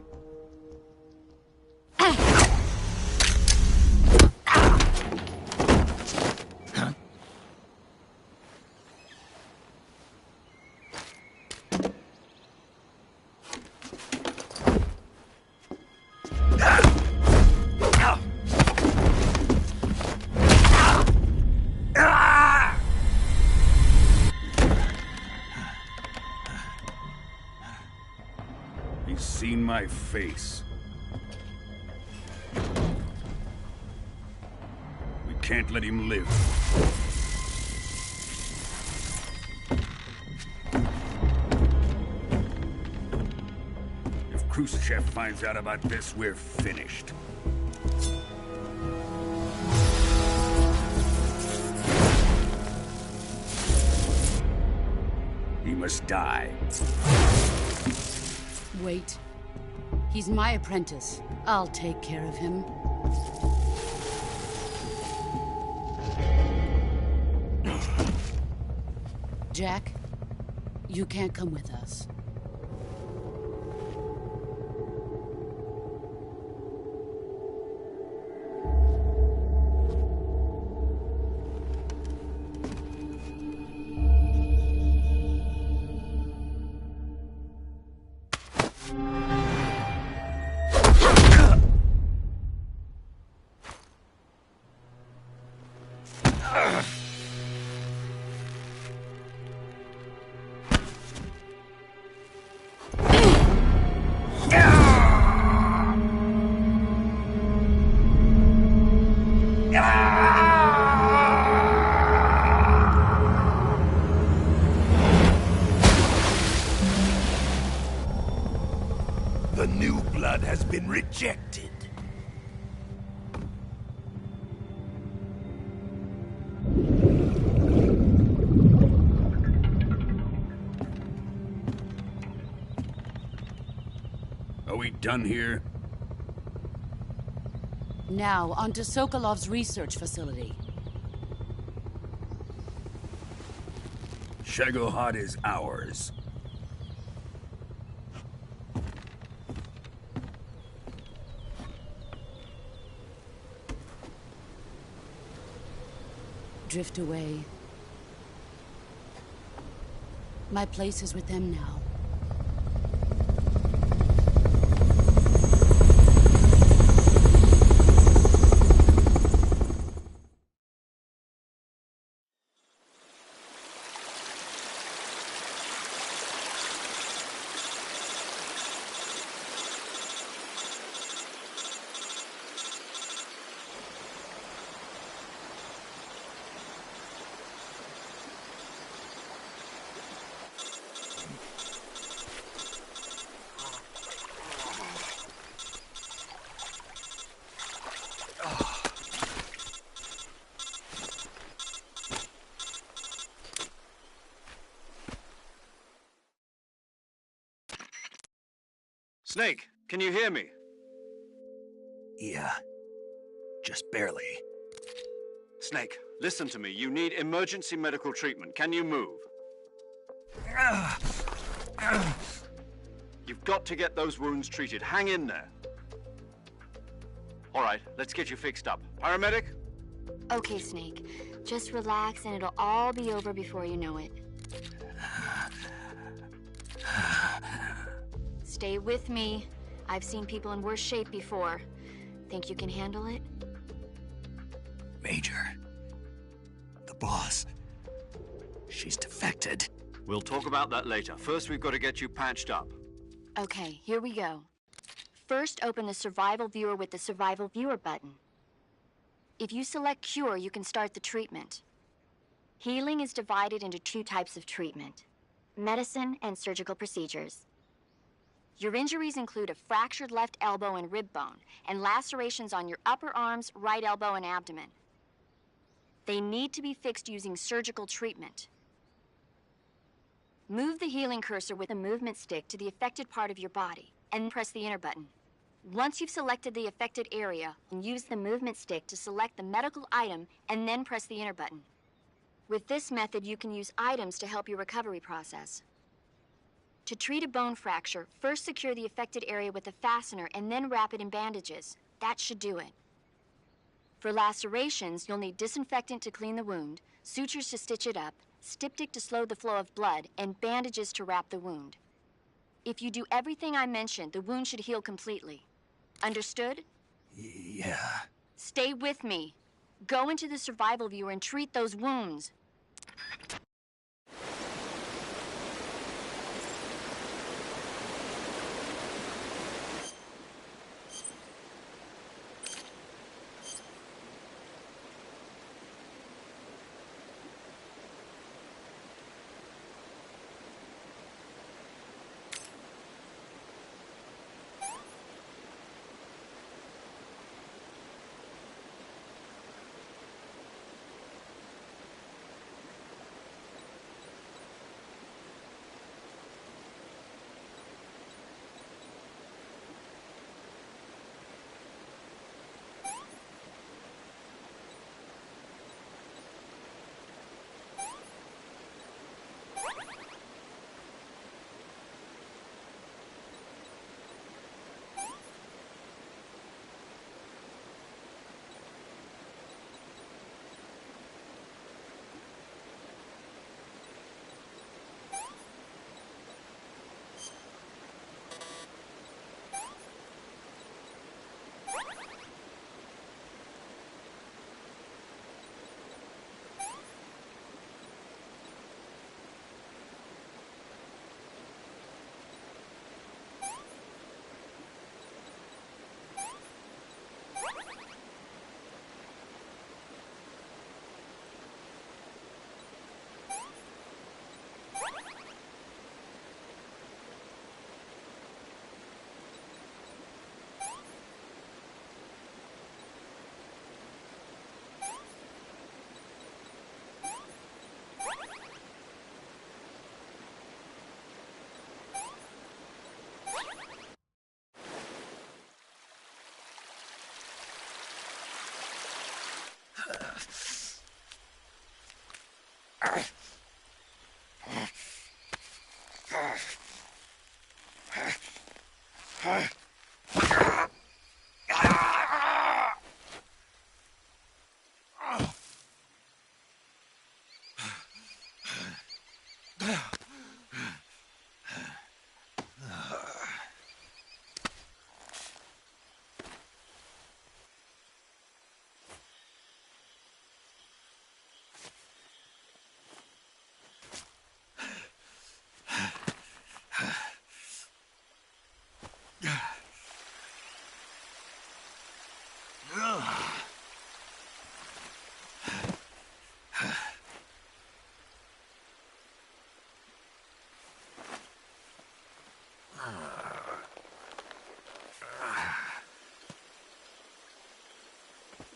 He's seen my face. We can't let him live. If Khrushchev finds out about this, we're finished. He must die. Wait. He's my apprentice. I'll take care of him. Jack, you can't come with us. The new blood has been rejected. Are we done here? Now, onto Sokolov's research facility. Shagohod is ours. Drift away. My place is with them now. Snake, can you hear me? Yeah. Just barely. Snake, listen to me. You need emergency medical treatment. Can you move? You've got to get those wounds treated. Hang in there. All right, let's get you fixed up. Paramedic? Okay, Snake. Just relax and it'll all be over before you know it. Stay with me. I've seen people in worse shape before. Think you can handle it? Major. The boss. She's defected. We'll talk about that later. First, we've got to get you patched up. Okay, here we go. First, open the Survival Viewer with the Survival Viewer button. If you select Cure, you can start the treatment. Healing is divided into 2 types of treatment: medicine and surgical procedures. Your injuries include a fractured left elbow and rib bone, and lacerations on your upper arms, right elbow, and abdomen. They need to be fixed using surgical treatment. Move the healing cursor with a movement stick to the affected part of your body, and press the enter button. Once you've selected the affected area, use the movement stick to select the medical item, and then press the enter button. With this method, you can use items to help your recovery process. To treat a bone fracture, first secure the affected area with a fastener and then wrap it in bandages. That should do it. For lacerations, you'll need disinfectant to clean the wound, sutures to stitch it up, styptic to slow the flow of blood, and bandages to wrap the wound. If you do everything I mentioned, the wound should heal completely. Understood? Yeah. Stay with me. Go into the Survival Viewer and treat those wounds.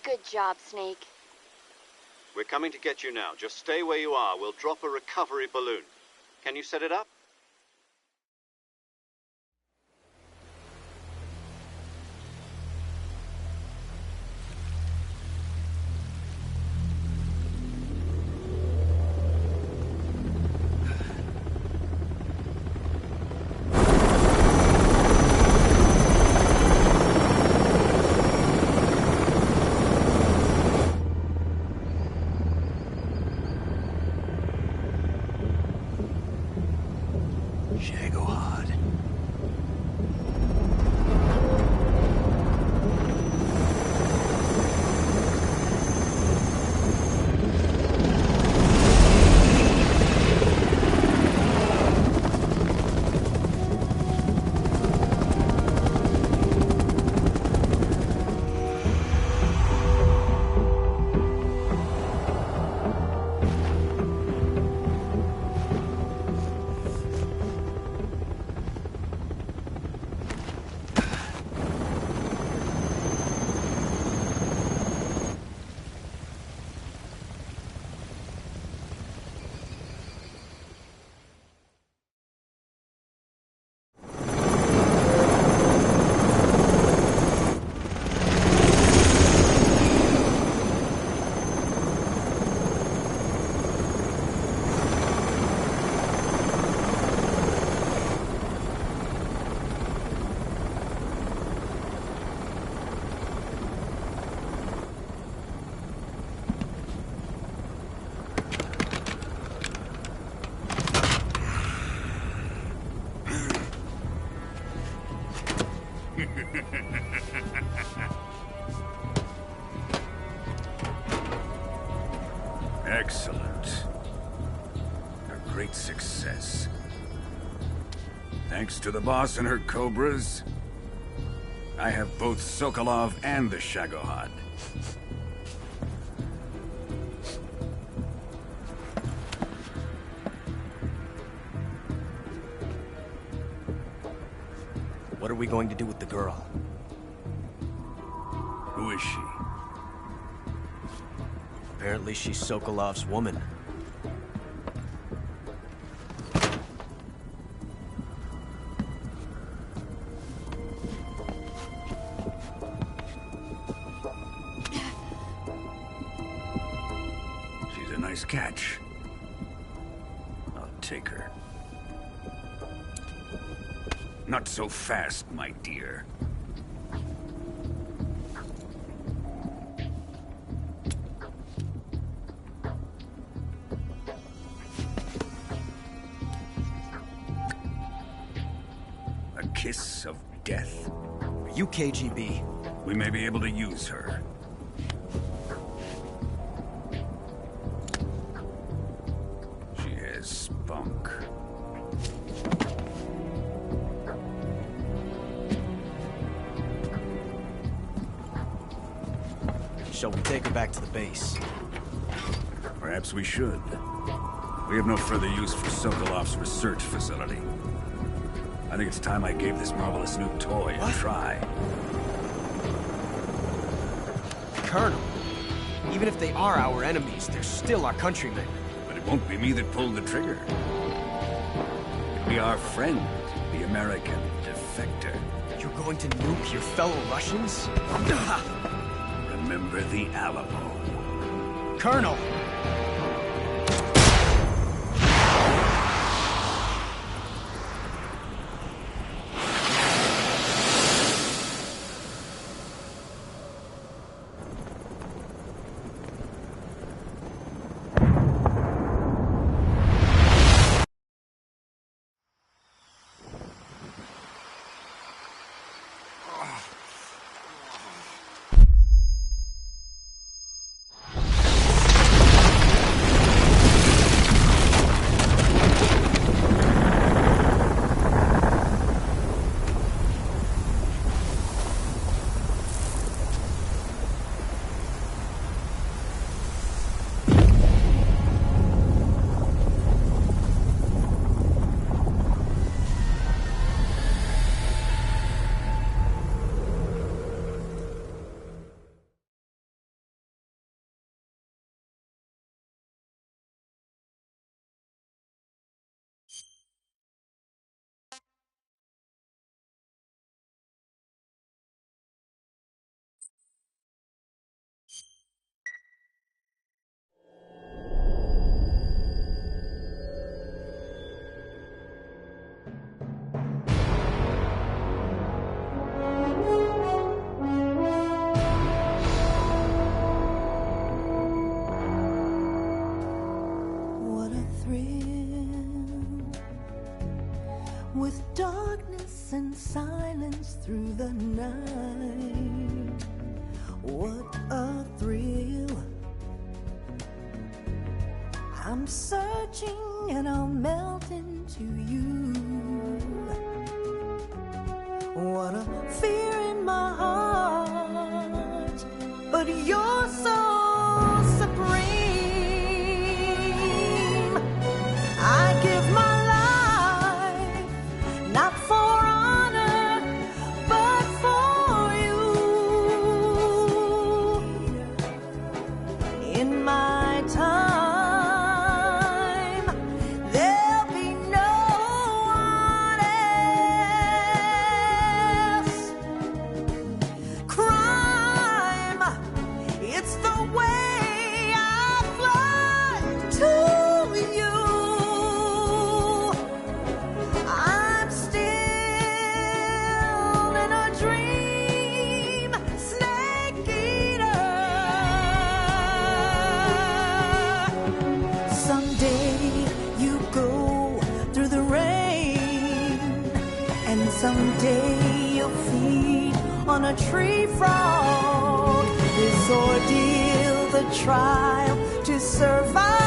Good job, Snake. We're coming to get you now. Just stay where you are. We'll drop a recovery balloon. Can you set it up? Excellent. A great success. Thanks to the boss and her Cobras, I have both Sokolov and the Shagohod. What are we going to do with the girl? Who is she? Apparently she's Sokolov's woman. She's a nice catch. I'll take her. Not so fast, my dear. A kiss of death? Are you KGB? We may be able to use her. She has spunk. Shall we take her back to the base? Perhaps we should. We have no further use for Sokolov's research facility. I think it's time I gave this marvelous new toy a try. Colonel, even if they are our enemies, they're still our countrymen. But it won't be me that pulled the trigger. It'll be our friend, the American defector. You're going to nuke your fellow Russians? Remember the Alamo. Colonel! With darkness and silence through the night. What a thrill. I'm searching and I'll melt into you. What a fear in my heart, but you're so supreme. I give my not for honor, but for you. In my time, there'll be no one else. Crime, it's the feed on a tree frog. This ordeal, the trial to survive.